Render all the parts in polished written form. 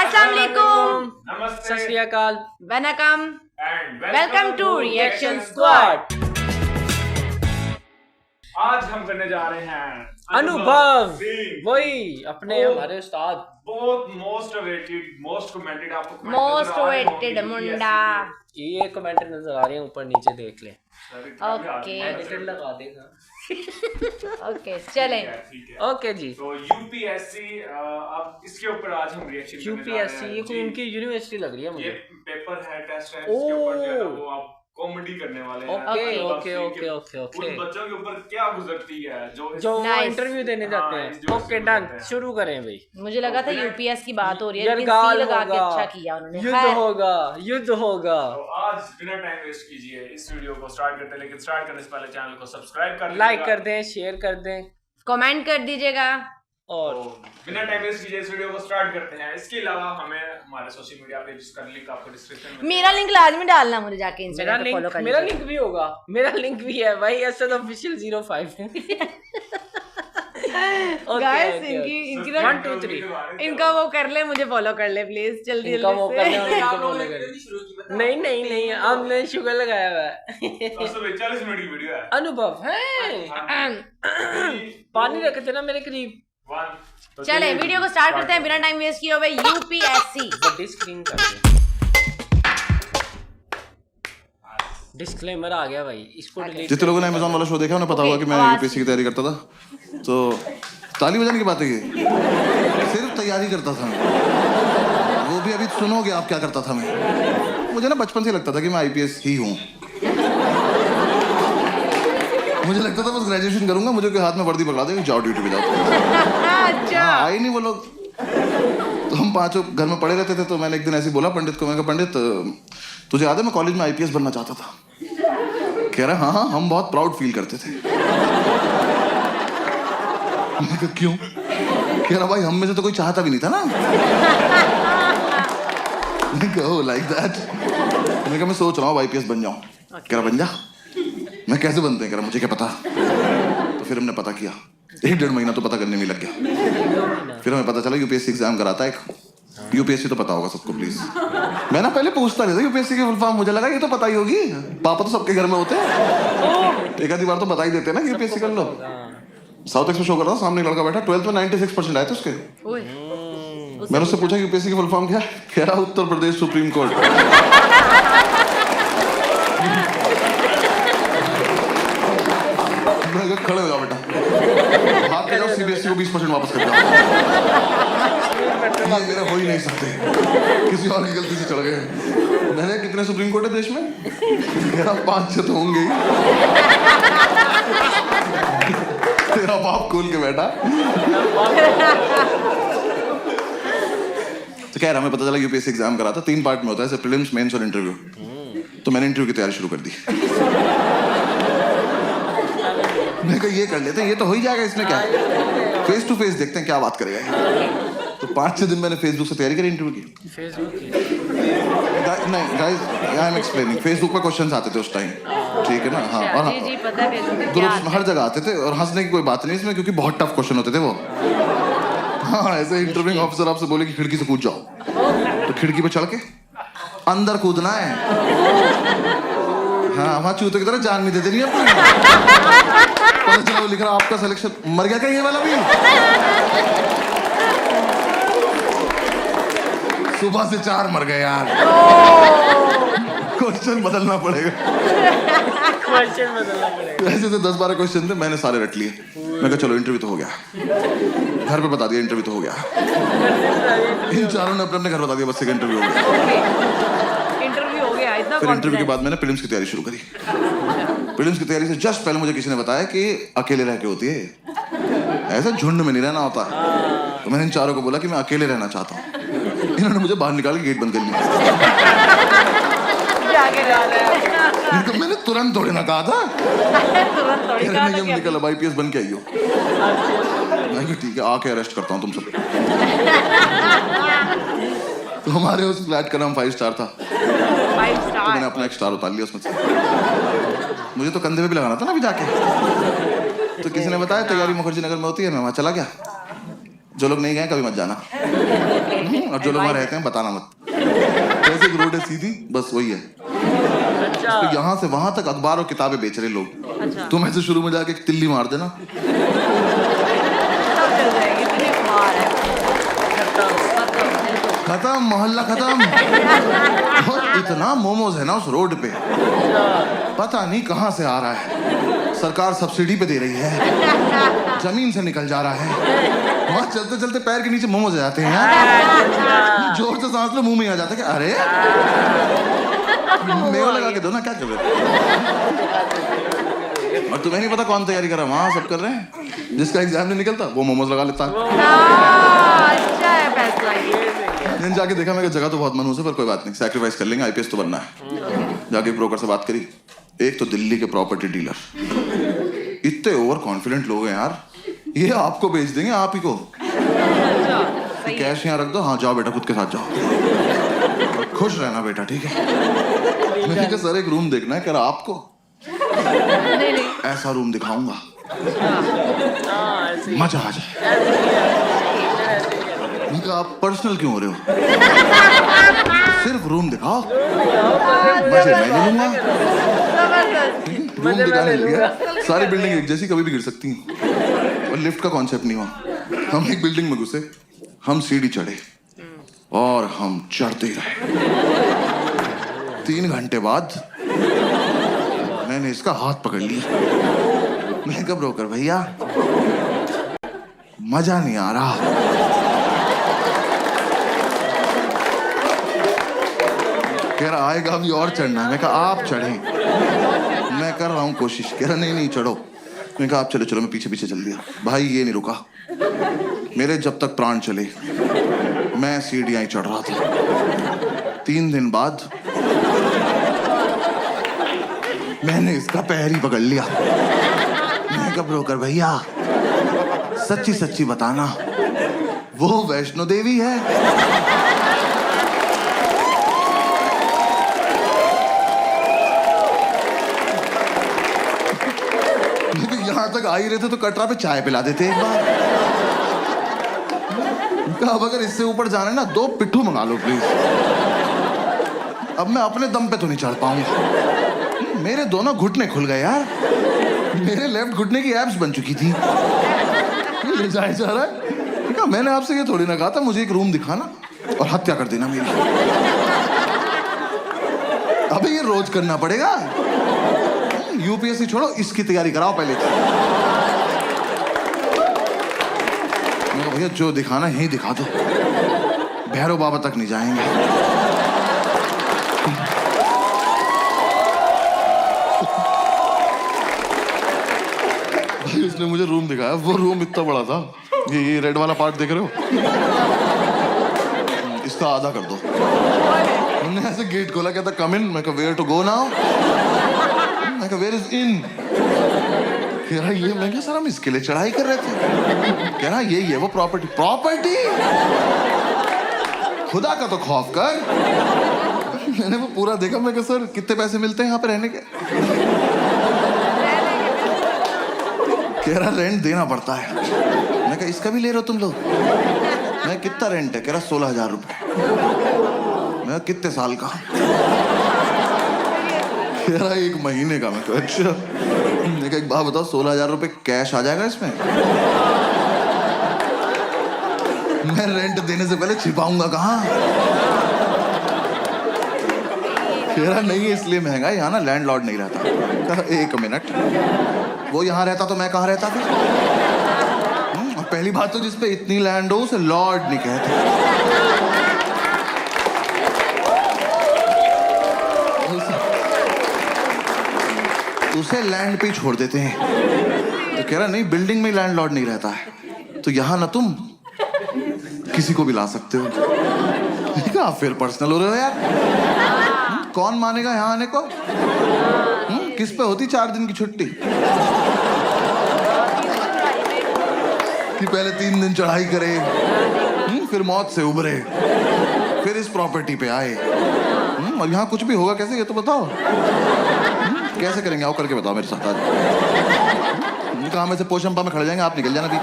अस्सलाम वालेकुम, नमस्ते, सत श्री अकाल, वनकम, and welcome to reaction squad. आज हम करने जा रहे हैं अनुभव सिंह। वही अपने वो हमारे उस्ताद। बहुत मोस्ट अवेटेड, मोस्ट कमेंटेड, आपको comment मोस्ट नजर आ रहे अवेटेड होंगे मुंडा। ये कमेंट नजर आ रहे हैं, ऊपर नीचे देख ले। ओके। एडिटर लगा देगा। ओके चलें। ठीक है। ओके जी। तो यूपीएससी, अब इसके ऊपर आज हम रिएक्शन करने जा रहे यूपीएससी हैं। ये कोई जी, उनकी यूनिवर्सिटी लग रही है ये मुझे। पेपर है, टेस्ट है, इसके ऊपर जो है ना ओह। वो आप कॉमेडी करने वाले हैं। ओके मतलब ओके कि ओके ओके ओके। उन बच्चों के ऊपर क्या गुजरती है जो जो Nice. इंटरव्यू देने जाते हाँ, हैं। इस जो ओके शुरू डन, करते हैं। शुरू करें भाई। मुझे लगा था तो यूपीएस की बात हो रही है, यार लेकिन गाल सी लगा के होगा। अच्छा किया उन्होंने। युद्ध खैर, होगा, युद्ध होगा। तो आज बिना टाइम वेस्ट कीजिए इस वीडियो को स्टार्ट करते हैं, लेकिन स्टार्ट करने से पहले चैनल को सब्सक्राइब कर लाइक कर दें, शेयर कर दें कमेंट कर दीजिएगा। और तो बिना टाइम वेस्ट कीजिए इस वीडियो को स्टार्ट करते हैं। इसके अलावा हमें हमारे सोशल मीडिया पेज का लिंक आपको डिस्क्रिप्शन में मेरा लिंक लाजमी डालना, मुझे जाके मेरा इंस्टाग्राम पे फॉलो कर मेरा लीजिएगा। लिंक भी होगा। मेरा लिंक भी है भाई, असद ऑफिशियल 05। गाइस इनकी ना 1 2 3 इनका वो कर ले, मुझे फॉलो कर ले प्लीज, जल्दी इनका वो जल्दी करने से। वाला इनको follow करें। नहीं नहीं नहीं, हमने शुगर लगाया हुआ है। 40 मिनट की वीडियो है। अनुभव है। पानी रखते ना मेरे करीब। तो चले चलिए, वीडियो को स्टार्ट करते हैं बिना टाइम वेस्ट किए हुए। यूपीएससी बड़ी स्क्रीन कर दे। डिस्क्लेमर आ गया भाई, इसको डिलीट। जितने लोगों ने अमेज़न वाला शो देखा उन्हें पता Okay, होगा कि मैं आवाज- यूपीएससी की तैयारी करता था। तो ताली बजाने की बात है ये, सिर्फ तैयारी करता था मैं। वो भी अभी सुनोगे आप क्या करता था मैं। मुझे ना बचपन से लगता था कि मैं आईपीएस ही हूँ। मुझे लगता था बस ग्रेजुएशन करूंगा, मुझे कोई हाथ में वर्दी पकड़ा देगा, जाओ ड्यूटी पे जाओ। अच्छा हाँ, आए नहीं वो लोग। तो हम पांचों घर में पड़े रहते थे। तो मैंने एक दिन ऐसे बोला पंडित को, मैंने कहा पंडित तुझे याद है मैं कॉलेज में आईपीएस बनना चाहता था। कह रहा हाँ हाँ, हम बहुत प्राउड फील करते थे। मैंने कहा क्यों? कह रहा भाई हम में से तो कोई चाहता भी नहीं था ना। मैंने कहा ओह लाइक दैट। मैंने कहा मैं सोच रहा हूँ आईपीएस बन जाऊँ। कह रहा बन जा। मैं कैसे बनते हैं? कह रहा मुझे क्या पता। तो फिर हमने पता किया, 1-1.5 महीना तो पता करने में लग गया। फिर हमें पता चला यूपीएससी एग्जाम कराता है एक। यूपीएससी तो पता होगा सबको प्लीज। मैं ना पहले पूछता नहीं था यूपीएससी की फुल फॉर्म, मुझे लगा ये तो पता ही होगी, पापा तो सबके घर में होते हैं, एक आधी बार तो बता ही देते हैं ना कि यूपीएससी कर लो। साउथ एक्स में शो कर रहा था, सामने एक लड़का बैठा, 12th में 96% आए थे उसके। ओए मैंने उससे पूछा यूपीएससी की फुल फॉर्म क्या है? कह रहा उत्तर प्रदेश सुप्रीम कोर्ट। मैंने कहा खड़े हो जाओ बेटा, भाग के जाओ, सीबीएसई को 20% वापस कर जाओ। ये मेरा हो ही नहीं सकते, किसी और की गलती से चढ़ गए। मैंने कितने सुप्रीम कोर्ट है देश में? मेरा 5-6 तो होंगे ही। तेरा बाप खोल के बैठा। तो कह रहा हमें पता चला यूपीएससी एग्जाम करा था, 3 पार्ट में होता है, प्रीलिम्स, मेंस और इंटरव्यू। तो मैंने इंटरव्यू की तैयारी शुरू कर दी। मैंने कहा ये कर लेते हैं, ये तो हो ही जाएगा, इसमें क्या है, फेस टू फेस देखते हैं क्या बात करेगा। तो 5-6 दिन मैंने फेसबुक से तैयारी करी इंटरव्यू की। फेसबुक नहीं guys, I am explaining. Facebook पर क्वेश्चंस आते थे उस टाइम, ठीक है ना। हाँ, और जी जी पता है Facebook पे क्या ग्रुप्स आता है। हर जगह आते थे, और हंसने की कोई बात नहीं इसमें, क्योंकि बहुत टफ क्वेश्चन होते थे वो। हाँ, ऐसे इंटरव्यूइंग ऑफिसर आपसे बोले कि खिड़की से कूद जाओ, तो खिड़की पे चढ़ के अंदर कूदना है। हाँ, वहाँ चूते की तरह जान भी दे देनी है अपनी। पता चला वो लिख रहा आपका सिलेक्शन, मर गया क्या ये वाला भी? सुबह से 4 मर गए यार। क्वेश्चन बदलना पड़ेगा। क्वेश्चन बदलना पड़ेगा। ऐसे तो 10-12 क्वेश्चन थे, मैंने सारे रट लिए। मैं कहा चलो इंटरव्यू तो हो गया। घर पे बता दिया इंटरव्यू तो हो गया। इन चारों ने अपने अपने घर बता दिया बस एक इंटरव्यू हो गया। इंटरव्यू हो गया, इतना फिर इंटरव्यू के confident। बाद मैंने प्रीलिम्स की तैयारी शुरू करी। प्रीलिम्स की तैयारी से जस्ट पहले मुझे किसी ने बताया कि अकेले रह के होती है, ऐसा झुंड में नहीं रहना होता। तो मैंने इन चारों को बोला कि मैं अकेले रहना चाहता हूँ। इन्होंने मुझे बाहर निकाल के गेट बंद कर लिया। जाके डाला है। इनको मैंने तुरंत थोड़ी ना कहा था। तुरंत थोड़ी कह कहा रहे था नहीं, कि निकल अब आईपीएस बन के आई हो। मैं कहा ठीक है, आके अरेस्ट करता हूँ तुम सब। तो हमारे उस फ्लैट का नाम 5 स्टार था। 5 तो स्टार। मैंने अपना एक स्टार उतार लिया उसमें से। मुझे तो कंधे पे भी लगाना था ना अभी जाके। तो किसी ने बताया तैयारी मुखर्जी नगर में होती है, मैं वहाँ चला गया। जो लोग नहीं गए कभी मत जाना। और जो लोग वहाँ रहते हैं बताना मत। कैसे एक रोड है सीधी, बस वही है। अच्छा तो यहाँ से वहां तक अखबार और किताबें बेच रहे लोग। अच्छा। तुम ऐसे शुरू में जाके एक तिल्ली मार देना, सब चल जाएगी, इतनी मार है। खत्म, मोहल्ला खत्म। और इतना मोमोज है ना उस रोड पे, पता नहीं कहाँ से आ रहा है। सरकार सब्सिडी पे दे रही है, जमीन से निकल जा रहा है। वहाँ चलते चलते पैर के नीचे मोमोज आ जाते हैं यार। जोर से सांस लो, मुंह में आ जाता है कि अरे मेवा लगा के दो ना, क्या कर रहे हो? और तुम्हें नहीं पता कौन तैयारी कर रहा है, वहाँ सब कर रहे हैं। जिसका एग्जाम नहीं निकलता वो मोमोज लगा लेता है। अच्छा है फैसला ये। मैंने जाके देखा, मेरा जगह तो बहुत मनहूस है पर कोई बात नहीं, सैक्रिफाइस कर लेंगे, आईपीएस तो बनना है। जाके ब्रोकर से बात करी, एक तो दिल्ली के प्रॉपर्टी डीलर इतने ओवर कॉन्फिडेंट लोग हैं यार, ये आपको बेच देंगे आप ही को। कैश यहाँ रख दो, हाँ जाओ बेटा खुद के साथ जाओ, खुश रहना बेटा, ठीक है। मैंने कहा सर एक रूम देखना है, कह रहा आपको नहीं ऐसा रूम दिखाऊंगा मजा आ जाए। मैंने कहा आप पर्सनल क्यों हो रहे हो, सिर्फ रूम दिखाओ, मजे मैं ले लूंगा। रूम दिखाने लिया, सारी बिल्डिंग एक जैसी कभी भी गिर सकती हैं, और लिफ्ट का कॉन्सेप्ट नहीं हुआ। हम एक बिल्डिंग में घुसे, हम सीढ़ी चढ़े और हम चढ़ते ही रहे। 3 घंटे बाद मैंने इसका हाथ पकड़ लिया। मैं कब ब्रोकर भैया मजा नहीं आ रहा। कह रहा आएगा अभी और चढ़ना है। मैं कहा आप चढ़े, मैं कर रहा हूँ कोशिश। कह रहा नहीं चढ़ो। मैंने कहा आप चलो चलो, मैं पीछे पीछे चल दिया। भाई ये नहीं रुका, मेरे जब तक प्राण चले मैं सीढ़ियां ही चढ़ रहा था। 3 दिन बाद मैंने इसका पैर ही पकड़ लिया। मैं कहा ब्रोकर भैया सच्ची सच्ची बताना, वो वैष्णो देवी है? यहाँ तक आ ही रहे थे तो कटरा पे चाय पिला देते एक बार। अब अगर इससे ऊपर जाना है ना 2 पिट्ठू मंगा लो प्लीज। अब मैं अपने दम पे तो नहीं चढ़ पाऊंगा। मेरे दोनों घुटने खुल गए यार, मेरे लेफ्ट घुटने की एब्स बन चुकी थी। ले जाए जा रहा है। कहा मैंने आपसे ये थोड़ी ना कहा था मुझे एक रूम दिखाना और हत्या कर देना मेरी। अबे ये रोज करना पड़ेगा। यूपीएससी छोड़ो, इसकी तैयारी कराओ पहले। भैया जो दिखाना यही दिखा दो, भैरव बाबा तक नहीं जाएंगे। भाई उसने मुझे रूम दिखाया, वो रूम इतना बड़ा था, ये रेड वाला पार्ट देख रहे हो, इसका आधा कर दो। हमने ऐसे गेट खोला, कहता कम इन। मैं कहा वेयर टू गो नाउ? मैं कहा वेयर इज इन? कह रहा ये। मैं कहा सर हम इसके लिए चढ़ाई कर रहे थे। कह रहा ये वो प्रॉपर्टी। प्रॉपर्टी खुदा का तो खौफ कर। मैंने वो पूरा देखा। मैं कहा सर कितने पैसे मिलते हैं यहाँ पे रहने के? कह रहा रेंट देना पड़ता है। मैं कहा इसका भी ले रहे हो तुम लोग? मैं कितना रेंट है? कह रहा 16,000 रुपए। मैं कितने साल का? कह रहा 1 महीने का। मैं कहा अच्छा। मैं कहा एक बात बताओ, 16,000 रुपए कैश आ जाएगा इसमें? मैं रेंट देने से पहले छिपाऊंगा कहाँ? कह रहा नहीं इसलिए महंगा, यहाँ ना लैंडलॉर्ड नहीं रहता। कहा 1 मिनट, वो यहाँ रहता तो मैं कहाँ रहता फिर? और पहली बात तो जिसपे इतनी लैंड हो उसे लॉर्ड नहीं कहते। उसे लैंड पे ही छोड़ देते हैं। तो कह रहा नहीं बिल्डिंग में लैंडलॉर्ड नहीं रहता है, तो यहाँ ना तुम किसी को भी ला सकते हो। कहा फिर पर्सनल हो रहे हो यार। कौन मानेगा यहाँ आने को? किस पे होती 4 दिन की छुट्टी कि पहले 3 दिन चढ़ाई करे, फिर मौत से उबरे, फिर इस प्रॉपर्टी पे आए। और यहाँ कुछ भी होगा कैसे, ये तो बताओ। कैसे करेंगे? आओ करके बताओ मेरे साथ आज। कहा में से पोशंपा में खड़े जाएंगे, आप निकल जाना बीच।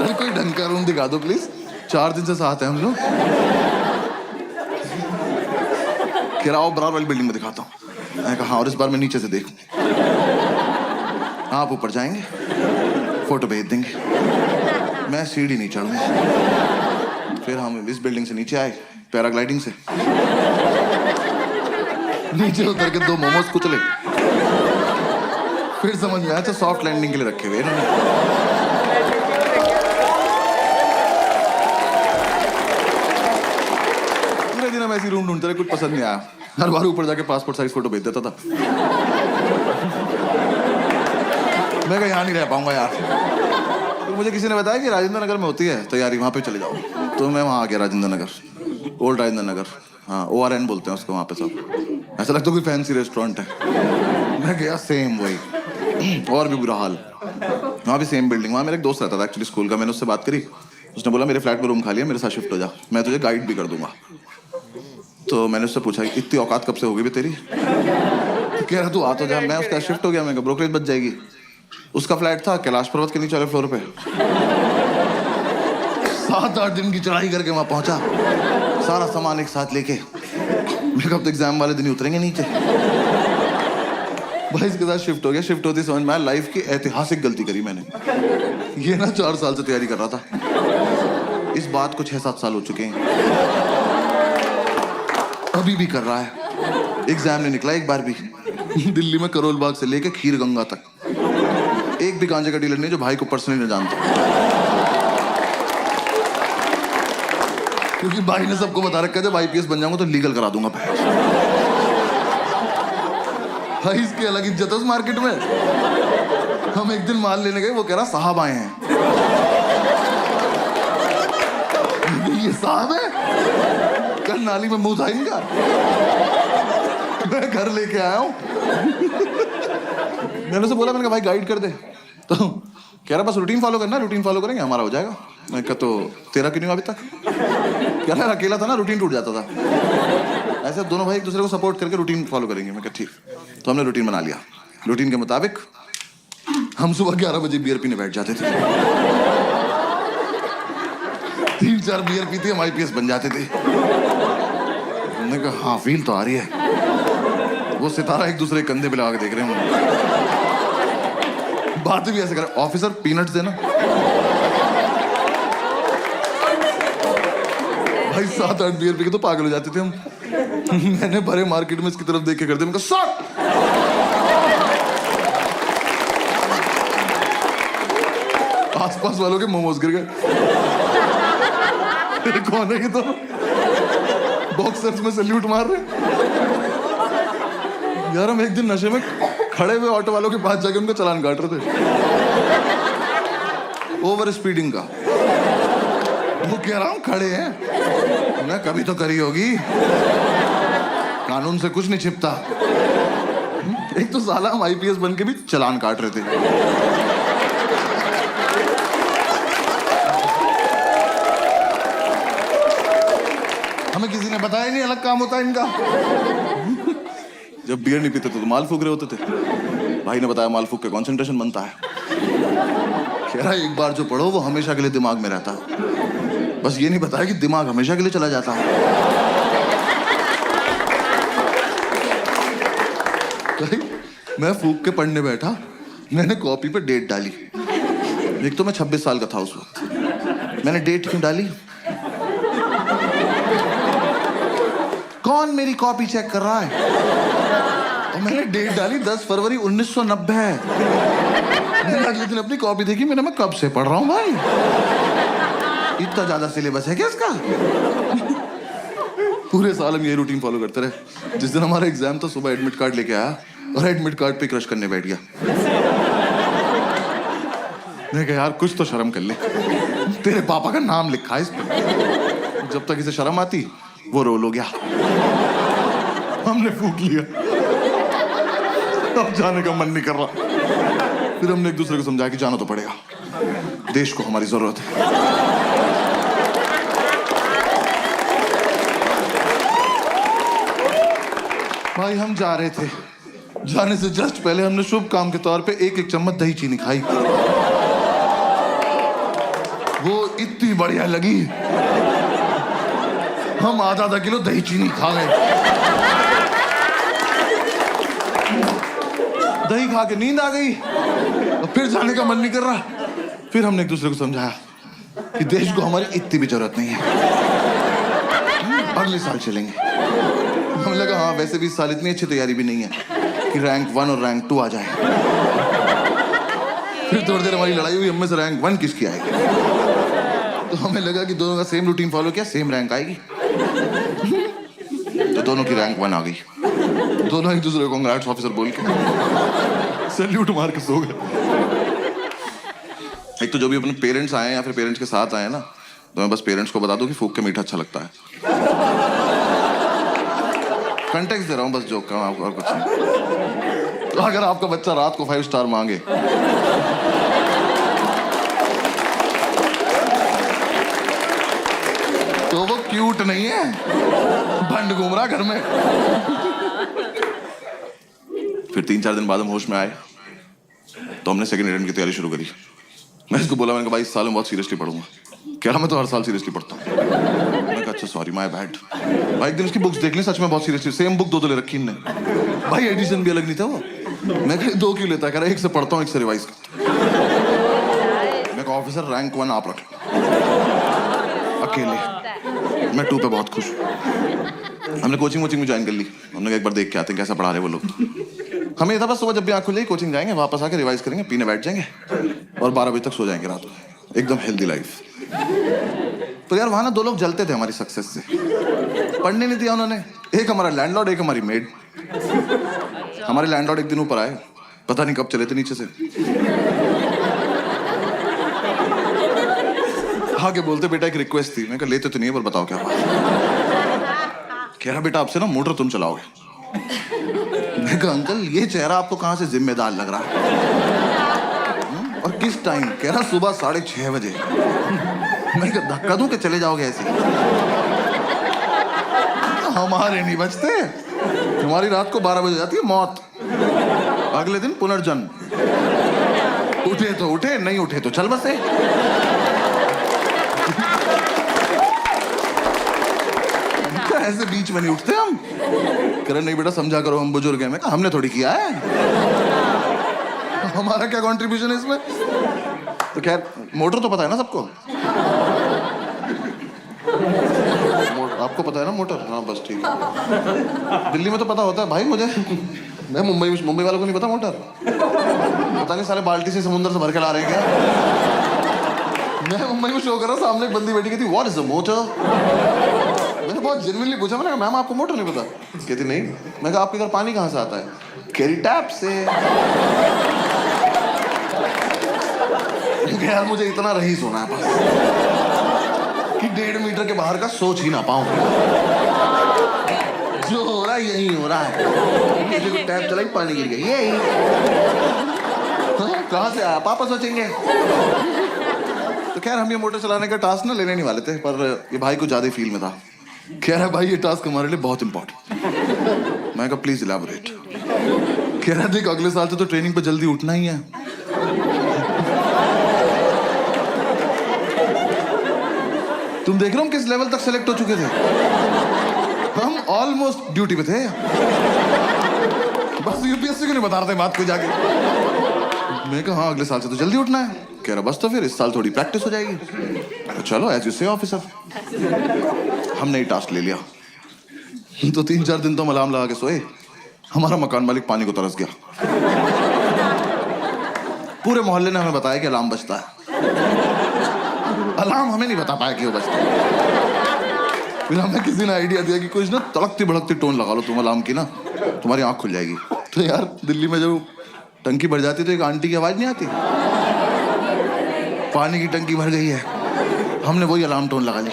सर कोई ढंग का रूम दिखा दो प्लीज, 4 दिन से साथ हैं हम लोग। कह रहा बराबर वाली बिल्डिंग में दिखाता हूँ। मैंने कहा हाँ, और इस बार मैं नीचे से देखूं। आप ऊपर जाएंगे, फोटो भेज देंगे, मैं सीढ़ी नहीं चढ़ूंगा। फिर हम इस बिल्डिंग से नीचे आए पैराग्लाइडिंग से, नीचे उतर के 2 मोमोज कुचले। फिर समझ में आया था सॉफ्ट लैंडिंग के लिए रखे हुए इन्होंने। पूरे दिन हम ऐसी रूम ढूंढते रहे, कुछ पसंद नहीं आया। हर बार ऊपर जाके पासपोर्ट साइज फोटो भेज देता था। मैं कहा यहाँ नहीं रह पाऊंगा यार। तो मुझे किसी ने बताया कि राजेंद्र नगर में होती है तैयारी, वहाँ पे चले जाओ। तो मैं वहाँ आ गया, राजेंद्र नगर, ओल्ड राजेंद्र नगर। हाँ, ORN बोलते हैं उसको वहाँ पे सब। ऐसा लगता है कोई फैंसी रेस्टोरेंट है। मैं गया, सेम वही, और भी बुरा हाल। वहाँ भी सेम बिल्डिंग। वहाँ मेरा एक दोस्त रहता था एक्चुअली स्कूल का। मैंने उससे बात करी, उसने बोला मेरे फ्लैट में रूम खाली है, मेरे साथ शिफ्ट हो जा, मैं तुझे गाइड भी कर दूंगा। तो मैंने उससे पूछा इतनी औकात कब से होगी भी तेरी? तो कह रहा तू आ तो जा। मैं उसका शिफ्ट हो गया, मैं ब्रोकरेज बच जाएगी। उसका फ्लैट था कैलाश पर्वत के नीचे वाले फ्लोर पे। 7-8 दिन की चढ़ाई करके वहां पहुंचा, सारा सामान एक साथ लेके। मैं कब तो एग्जाम वाले दिन ही उतरेंगे नीचे। भाई इसके साथ शिफ्ट हो गया। शिफ्ट होती समझ में आया लाइफ की ऐतिहासिक गलती करी मैंने। ये ना 4 साल से तैयारी कर रहा था, इस बात को 6-7 साल हो चुके हैं, अभी भी कर रहा है। एग्जाम नहीं निकला एक बार भी। दिल्ली में करोल बाग से लेके खीर गंगा तक एक भी गांजे का डीलर नहीं जो भाई को पर्सनली न जानता। क्योंकि भाई ने सबको बता रखा है जब IPS बन जाऊंगा तो लीगल करा दूंगा भाई इसकी अलग इज्जत है उस मार्केट में। हम एक दिन माल लेने गए, वो कह रहा साहब आए हैं। ये साहब है? कल नाली में मुंह था इनका। मैं घर लेके आया हूं। मैंने उसे बोला, मैंने कहा भाई गाइड कर दे। तो कह रहा बस रूटीन फॉलो करना, रूटीन फॉलो करेंगे हमारा हो जाएगा। मैं कहा तो तेरा क्यों नहीं अभी तक? कह रहा अकेला था ना, रूटीन टूट जाता था। ऐसे दोनों भाई एक दूसरे को सपोर्ट करके रूटीन फॉलो करेंगे। मैं कहा ठीक। तो हमने रूटीन बना लिया। रूटीन के मुताबिक हम सुबह 11 बजे बियर पीने बैठ जाते थे। 3-4 बियर पीते हम IPS बन जाते थे। हमने कहा हाँ फील तो आ रही है। वो सितारा एक दूसरे कंधे पे लगा के देख रहे हैं। बातें भी ऐसे कर, ऑफिसर पीनट्स देना। भाई 7-8 बियर पी के तो पागल हो जाते थे हम। मैंने भरे मार्केट में इसकी तरफ देख के कर दिया। मैं कहा आसपास वालों के मोमोज गिर गए। कौन है ये? तो बॉक्सर्स में सैल्यूट मार रहे। यार हम एक दिन नशे में खड़े हुए ऑटो वालों के पास जाके उनका चालान काट रहे थे, ओवर स्पीडिंग का। वो कह रहा हूँ खड़े हैं, मैं कभी तो करी होगी, कानून से कुछ नहीं छिपता। एक तो साला हम IPS बन के भी चालान काट रहे थे। हमें किसी ने बताया नहीं अलग काम होता है इनका। जब बियर नहीं पीते तो माल फूक रहे होते थे। भाई ने बताया माल फूक के कंसंट्रेशन बनता है। कह रहा एक बार जो पढ़ो वो हमेशा के लिए दिमाग में रहता है। बस ये नहीं बताया कि दिमाग हमेशा के लिए चला जाता है। मैं फूक के पढ़ने बैठा, मैंने कॉपी पे डेट डाली। एक तो मैं 26 साल का था उस वक्त। मैंने डेट क्यों डाली? कौन मेरी कॉपी चेक कर रहा है? और मैंने डेट डाली 10 फरवरी 1990 है। मैंने अगले दिन अपनी कॉपी देखी, मैंने मैं कब से पढ़ रहा हूँ भाई, इतना ज्यादा सिलेबस है क्या इसका? पूरे साल हम यही रूटीन फॉलो करते रहे। जिस दिन हमारा एग्जाम था सुबह एडमिट कार्ड लेके आया और एडमिट कार्ड पे क्रश करने बैठ गया। मैंने कहा यार कुछ तो शर्म कर ले, तेरे पापा का नाम लिखा है इस पे। जब तक इसे शर्म आती वो रोल हो गया। हमने फूक लिया, अब जाने का मन नहीं कर रहा। फिर हमने एक दूसरे को समझाया कि जाना तो पड़ेगा, देश को हमारी जरूरत है। भाई हम जा रहे थे, जाने से जस्ट पहले हमने शुभ काम के तौर पे 1-1 चम्मच दही चीनी खाई। इतनी बढ़िया लगी, हम आधा किलो दही चीनी खा गए। दही खा के नींद आ गई, फिर जाने का मन नहीं कर रहा। फिर हमने एक दूसरे को समझाया कि देश को हमारी इतनी भी जरूरत नहीं है, अगले साल चलेंगे। हमें लगा हाँ वैसे भी इस साल इतनी अच्छी तैयारी भी नहीं है कि रैंक 1 और रैंक 2 आ जाए। फिर थोड़ी देर हमारी लड़ाई हुई, हम में से रैंक 1 किसकी आएगी। तो हमें लगा कि दोनों का सेम रूटीन फॉलो किया, सेम रैंक आएगी। तो दोनों की रैंक 1 आ गई। दोनों एक दूसरे को कांग्रेट्स ऑफिसर बोल के सैल्यूट मार के सो गए। एक तो जो भी अपने पेरेंट्स आए या फिर पेरेंट्स के साथ आए ना, तो मैं बस पेरेंट्स को बता दूं कि फूक के मीठा अच्छा लगता है। कंटेक्स्ट दे रहा हूं बस जोक का, आपको और कुछ नहीं। तो अगर आपका बच्चा रात को 5 स्टार मांगे तो वो क्यूट नहीं है, भंड घूम रहा घर में। फिर 3-4 दिन बाद हम होश में आए तो हमने सेकंड अटेम्प्ट की तैयारी शुरू करी। मैं इसको बोला, मैंने कहा भाई इस साल मैं बहुत सीरियसली पढ़ूंगा। कह रहा मैं तो हर साल सीरियसली पढ़ता हूँ। मैंने कहा अच्छा सॉरी माय बैड। भाई एक दिन उसकी बुक्स देख ली, सच में बहुत सीरियसली सेम बुक 2 ले रखी इनने। भाई एडिशन भी अलग नहीं था वो। मैं कहा 2 क्यों लेता है? कह रहा 1 से पढ़ता हूँ 1 से रिवाइज करता हूँ। मैं कहा ऑफिसर रैंक 1 आप रख लो अकेले, मैं 2 पे बहुत खुश हूँ। हमने कोचिंग में ज्वाइन कर ली। हमने एक बार देख के आते हैं कैसा पढ़ा रहे वो लोग। हमें ये था बस सुबह जब भी आँख खुलेगी कोचिंग जाएंगे, वापस आके रिवाइज करेंगे, पीने बैठ जाएंगे और 12 बजे तक सो जाएंगे रात को। एकदम हेल्दी लाइफ। तो यार वहां ना 2 लोग जलते थे हमारी सक्सेस से। पढ़ने नहीं दिया उन्होंने। एक हमारा लैंडलॉर्ड, एक हमारी मेड। हमारे लैंडलॉर्ड एक दिन ऊपर आए, पता नहीं कब चले थे नीचे से। आगे बोलते बेटा एक रिक्वेस्ट थी। मैं कहा लेते तो नहीं है पर बताओ क्या बात। कह रहा बेटा आपसे ना मोटर तुम चलाओगे। मैं कहा अंकल ये चेहरा आपको कहां से जिम्मेदार लग रहा है और किस टाइम? कह रहा सुबह 6:30 बजे। मैं कहा धक्का दूं कि चले जाओगे ऐसे? हमारे नहीं बचते, हमारी रात को 12 बजे जाती है मौत, अगले दिन पुनर्जन्म। उठे तो उठे, नहीं उठे तो चल बसे। ऐसे बीच में नहीं उठते हम। कह रहे नहीं बेटा समझा करो हम बुजुर्ग हैं। मैं कहा हमने थोड़ी किया है, हमारा क्या कंट्रीब्यूशन है इसमें? तो खैर मोटर तो पता है ना सबको। आपको पता है ना मोटर? हाँ बस ठीक है। दिल्ली में तो पता होता है भाई मुझे। मैं मुंबई वालों को नहीं पता मोटर। पता नहीं साले बाल्टी से समुद्र से भर के ला रहे हैं क्या। मैं मुंबई में शो कर रहा, सामने एक बंदी बैठी कहती व्हाट इज द मोटर। मैंने बहुत जेन्युइनली पूछा, मैंने मैम आपको मोटर नहीं पता? कहती नहीं। मैं कहा आपके घर पानी कहाँ से आता है? केरी टैप से। यार मुझे इतना रईस होना है बस कि 1.5 मीटर के बाहर का सोच ही ना पाऊं। जो हो रहा है यही हो रहा है। किसी को टैप चलाई पानी गिर गया, यही कहाँ से आया पापा सोचेंगे। तो खैर हम ये मोटर चलाने का टास्क ना लेने नहीं वाले थे, पर ये भाई को ज्यादा फील में था। कह रहा भाई ये टास्क हमारे लिए बहुत इंपॉर्टेंट। मैं कहा प्लीज इलैबोरेट। कह रहा देख अगले साल से तो ट्रेनिंग पे जल्दी उठना ही है। तुम देख रहे हो हम किस लेवल तक सेलेक्ट हो चुके थे। हम ऑलमोस्ट ड्यूटी पे थे। बस यूपीएससी को नहीं बता रहे बात को जाके। मैं कहा हाँ अगले साल से तो जल्दी उठना है। कह रहा बस तो फिर इस साल थोड़ी प्रैक्टिस हो जाएगी। तो चलो एज यू से ऑफिसर। हमने ही टास्क ले लिया। तो 3-4 दिन तो हम अलार्म लगा के सोए। हमारा मकान मालिक पानी को तरस गया। पूरे मोहल्ले ने हमें बताया कि अलार्म बजता है। अलार्म हमें नहीं बता पाया कि वो बजता है। फिर हमें किसी ने आइडिया दिया कि कुछ ना तड़कती भड़कती टोन लगा लो तुम अलार्म की ना, तुम्हारी आंख खुल जाएगी। तो यार दिल्ली में जब टंकी भर जाती तो एक आंटी की आवाज नहीं आती, पानी की टंकी भर गई है। हमने वही अलार्म टोन लगा ली।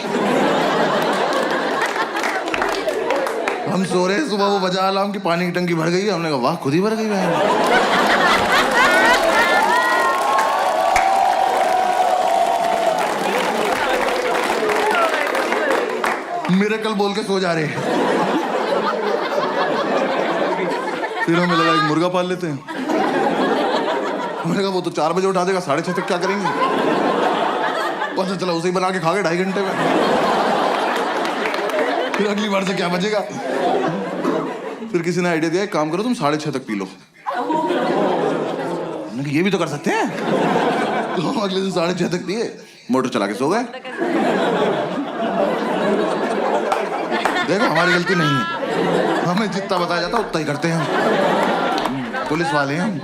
हम सो रहे, सुबह वो बजा अलार्म की पानी की टंकी भर गई है। हमने कहा वाह खुद ही भर गई बहन। मिरेकल बोल के सो जा रहे हैं। फिर हमें लगा एक मुर्गा पाल लेते हैं। हमने कहा वो तो 4 बजे उठा देगा, 6:30 तक क्या करेंगे। पता चला उसे ही बना के खा गए 2.5 घंटे में। फिर अगली बार से क्या बचेगा। फिर किसी ने आइडिया दिया, एक काम करो तुम 6:30 तक पी लो। मैंने कहा ये भी तो कर सकते हैं। तो हम अगले दिन 6:30 तक पिए, मोटर चला के सो गए। देखो हमारी गलती नहीं है, हमें जितना बताया जाता उतना ही करते हैं हम, पुलिस वाले हैं हम।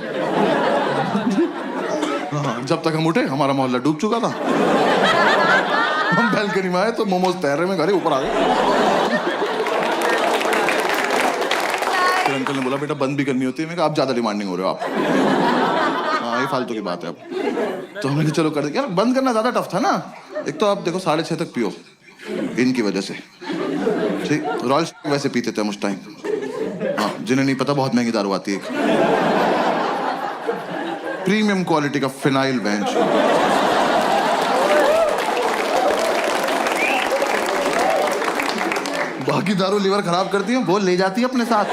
हाँ, जब तक हम उठे हमारा मोहल्ला डूब चुका था। हम बैल्कनी में आए तो मोमोज तैर रहे में घरे ऊपर आ गए। फिर अंकल ने बोला बेटा बंद भी करनी होती है। मैं कहा आप ज्यादा डिमांडिंग हो रहे हो आप। हाँ ये फालतू की बात है अब। तो हमने कहा चलो कर दे। यार बंद करना ज्यादा टफ था ना। एक तो आप देखो 6:30 तक पियो इनकी वजह से, ठीक। रॉयल वैसे पीते थे हम उस टाइम। हाँ जिन्हें नहीं पता बहुत महंगी दारू आती है, प्रीमियम क्वालिटी का फिनाइल बेंच। बाकी दारू लीवर खराब करती है, वो ले जाती है अपने साथ।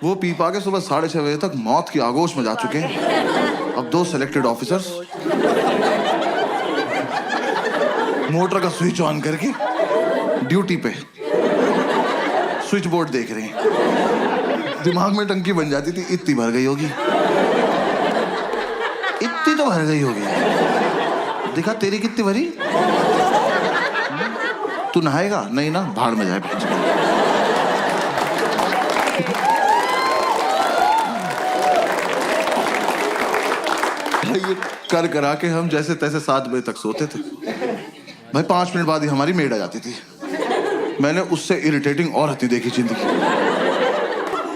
वो पी पा के सुबह 6:30 बजे तक मौत की आगोश में जा चुके हैं। अब 2 सेलेक्टेड ऑफिसर्स मोटर का स्विच ऑन करके ड्यूटी पे स्विच बोर्ड देख रहे हैं। दिमाग में टंकी बन जाती थी, इतनी भर गई होगी, इतनी तो भर गई होगी। देखा तेरी कितनी भरी। तू नहाएगा नहीं ना, भाड़ में जाए। ये कर करा के हम जैसे तैसे 7 बजे तक सोते थे भाई। 5 मिनट बाद ही हमारी मेड आ जाती थी। मैंने उससे इरिटेटिंग औरत नहीं देखी जिंदगी।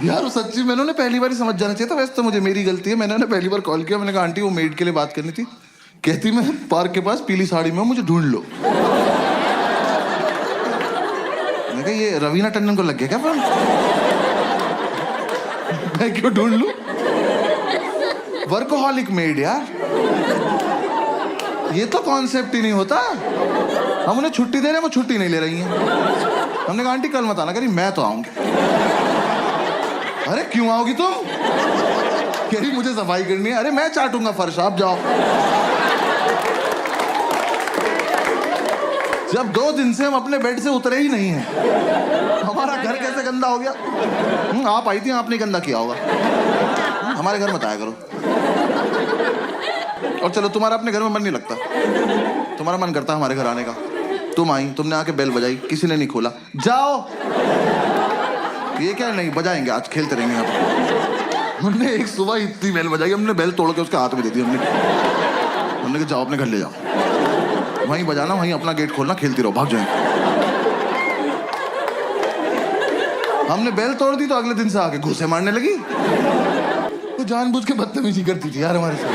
यार सच्ची मैंने उन्हें पहली बार ही समझ जाना चाहिए था। वैसे तो मुझे मेरी गलती है, मैंने उन्हें पहली बार कॉल किया। मैंने कहा आंटी वो मेड के लिए बात करनी थी। कहती मैं पार्क के पास पीली साड़ी में हूं, मुझे ढूंढ लो। मैंने कहा ये रवीना टंडन को लग गया क्या फोन। मैं क्यों ढूंढ लूं। वर्कोहॉलिक मेड यार, ये तो कॉन्सेप्ट ही नहीं होता। हम उन्हें छुट्टी दे रहे हैं, वो छुट्टी नहीं ले रही हैं। हमने कहा आंटी कल मत आना। करी मैं तो आऊंगी। अरे क्यों आओगी तुम। कह रही मुझे सफाई करनी है। अरे मैं चाटूंगा फर्श, आप जाओ। जब 2 दिन से हम अपने बेड से उतरे ही नहीं हैं, हमारा घर कैसे गंदा हो गया। आप आई थी, आपने गंदा किया होगा। हमारे घर मत आया करो। और चलो तुम्हारा अपने घर में मन नहीं लगता, तुम्हारा मन करता हमारे घर आने का। तुम आई, तुमने आके बेल बजाई, किसी ने नहीं खोला। जाओ। ये क्या नहीं बजाएंगे, आज खेलते रहेंगे यहाँ पर। हमने एक सुबह इतनी बेल बजाई, हमने बेल तोड़ के उसके हाथ में दे दी। हमने कहा जाओ अपने घर ले जाओ, वहीं बजाना, वहीं अपना गेट खोलना, खेलती रहो, भाग जाए। हमने बेल तोड़ दी तो अगले दिन से आके घूसे मारने लगी। तो जानबूझ के बदतमीजी करती थी यार हमारे साथ।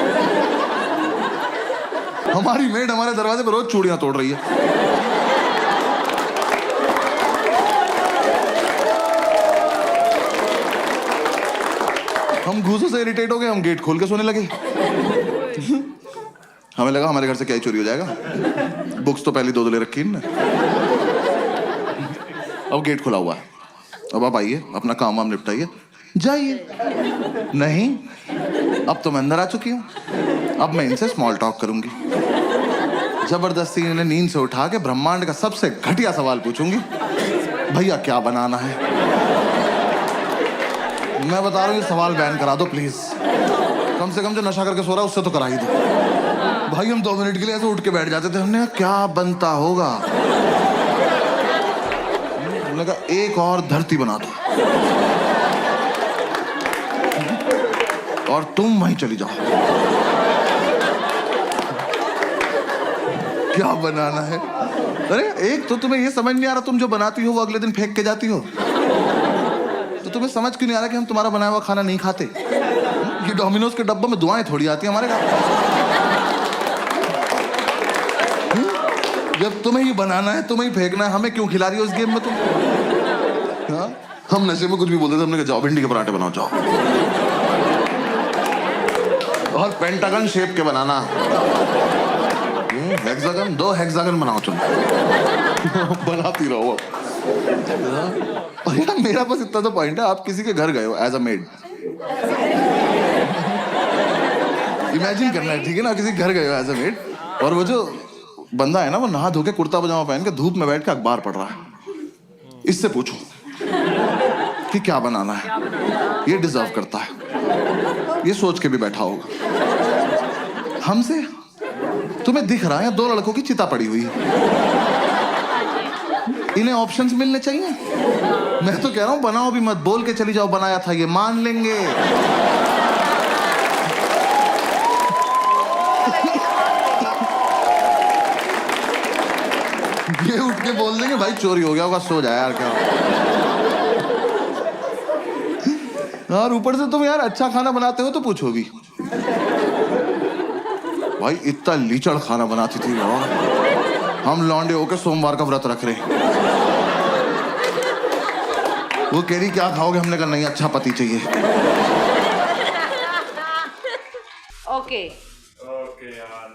हमारी मेड हमारे दरवाजे पर रोज चूड़ियां तोड़ रही है। हम घूसों से इरिटेट हो गए, हम गेट खोल के सोने लगे। हमें लगा हमारे घर से क्या ही चोरी हो जाएगा। बुक्स तो पहले 2 ले रखी है। अब गेट खुला हुआ है। अब आप आइए, अपना काम वाम निपटाइए, जाइए। नहीं, अब तो मैं अंदर आ चुकी हूँ। अब मैं इनसे स्मॉल टॉक करूंगी। जबरदस्ती इन्हें नींद से उठा के ब्रह्मांड का सबसे घटिया सवाल पूछूंगी, भैया क्या बनाना है। मैं बता रहा हूँ, ये सवाल बैन करा दो प्लीज। कम से कम जो नशा करके सो रहा है उससे तो करा ही दो। भाई हम 2 मिनट के लिए ऐसे उठ के बैठ जाते थे। हमने कहा क्या बनता होगा। हमने कहा एक और धरती बना दो और तुम वहीं चली जाओ। क्या बनाना है। अरे एक तो तुम्हें ये समझ नहीं आ रहा, तुम जो बनाती हो वो अगले दिन फेंक के जाती हो। तो तुम्हें समझ क्यों नहीं आ रहा कि हम तुम्हारा बनाया हुआ खाना नहीं खाते। ये डोमिनोज के डब्बे में दुआएं थोड़ी आती है हमारे घर। जब तुम्हें ही बनाना है, तुम्हें ही फेंकना है, हमें क्यों खिला रही हो इस गेम में तुम। हाँ? हम नशे में कुछ भी बोलते थे। हमने कहा जाओ भिंडी के पराठे बनाओ जाओ, और पेंटागन शेप के बनाना। हेक्सागन, 2 हेक्सागन बनाओ तुम। बनाती रहो। और यार मेरा बस इतना तो पॉइंट है, आप किसी के घर गए हो एज अ मेड, इमेजिन करना है, ठीक है ना। किसी घर गए हो एज अ मेड, और वो जो बंदा है ना, वो नहा धो के कुर्ता पजामा पहन के धूप में बैठ के अखबार पढ़ रहा है। इससे पूछो कि क्या बनाना है, ये डिजर्व करता है, ये सोच के भी बैठा होगा। हमसे तुम्हें दिख रहा है 2 लड़कों की चिता पड़ी हुई है, इन्हें ऑप्शंस मिलने चाहिए। मैं तो कह रहा हूं बनाओ भी मत, बोल के चली जाओ बनाया था, ये मान लेंगे। ये उठ के बोल देंगे भाई चोरी हो गया होगा, सो जाए यार क्या। और ऊपर से तुम यार अच्छा खाना बनाते हो तो पूछो भी। भाई इतना लीचड़ खाना बनाती थी यार, हम लौंडे होके सोमवार का व्रत रख रहे। वो कह रही क्या खाओगे, हमने कहा नहीं अच्छा पति चाहिए। ओके ओके यार,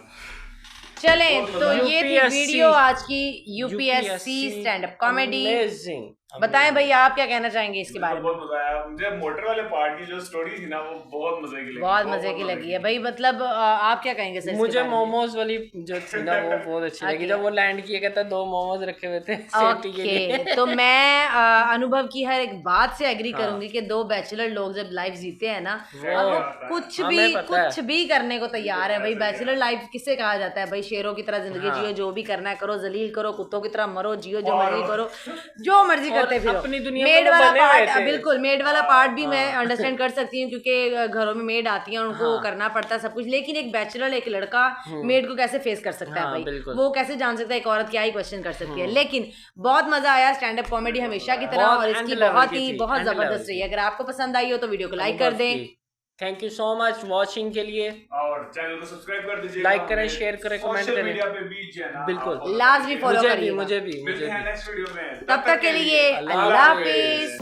चले तो ये थी UPSC वीडियो आज की UPSC stand up comedy. Amazing. बताएं भाई आप क्या कहना चाहेंगे इसके बारे में? बहुत मजा आया मुझे। मोटर वाले पार्ट की जो स्टोरी थी ना, वो बहुत मजे की लगी। बहुत मजे की लगी है भाई। मतलब आप क्या कहेंगे सर? मुझे मोमोज वाली जो थी ना वो बहुत अच्छी लगी। जब वो लैंड किया कहता 2 मोमोज रखे हुए थे सेफ्टी के लिए। तो मैं अनुभव की हर एक बात से एग्री करूंगी कि 2 बैचलर लोग जब लाइफ जीते हैं ना, अब वो कुछ भी करने को तैयार है भाई। बैचलर लाइफ किसे कहा जाता है भाई? शेरों की तरह जिंदगी जियो, जो भी करना है करो, जलील करो, कुत्तों की तरह मरो, जियो जो मर्जी करो, जो मर्जी करते फिरो। अपनी दुनिया मेड में वाला बने पार्ट, हुए थे। बिल्कुल मेड वाला पार्ट भी मैं अंडरस्टैंड कर सकती हूँ क्योंकि घरों में मेड आती है, उनको करना पड़ता है सब कुछ। लेकिन एक बैचलर, एक लड़का मेड को कैसे फेस कर सकता है भाई? वो कैसे जान सकता है एक औरत क्या ही क्वेश्चन कर सकती है? लेकिन बहुत मजा आया, स्टैंड अप कॉमेडी हमेशा की तरह, और इसकी बहुत जबरदस्त रही है। अगर आपको पसंद आई हो तो वीडियो को लाइक कर दें। Thank you so much watching के लिए। और चैनल को सब्सक्राइब कर दीजिए, लाइक करें, शेयर करें, कमेंट सोशल करें। मीडिया पे भी जाना, बिल्कुल लाजमी फॉलो करिए। मुझे भी मिलते हैं नेक्स्ट वीडियो में। तब तक के लिए अल्लाह हाफिज।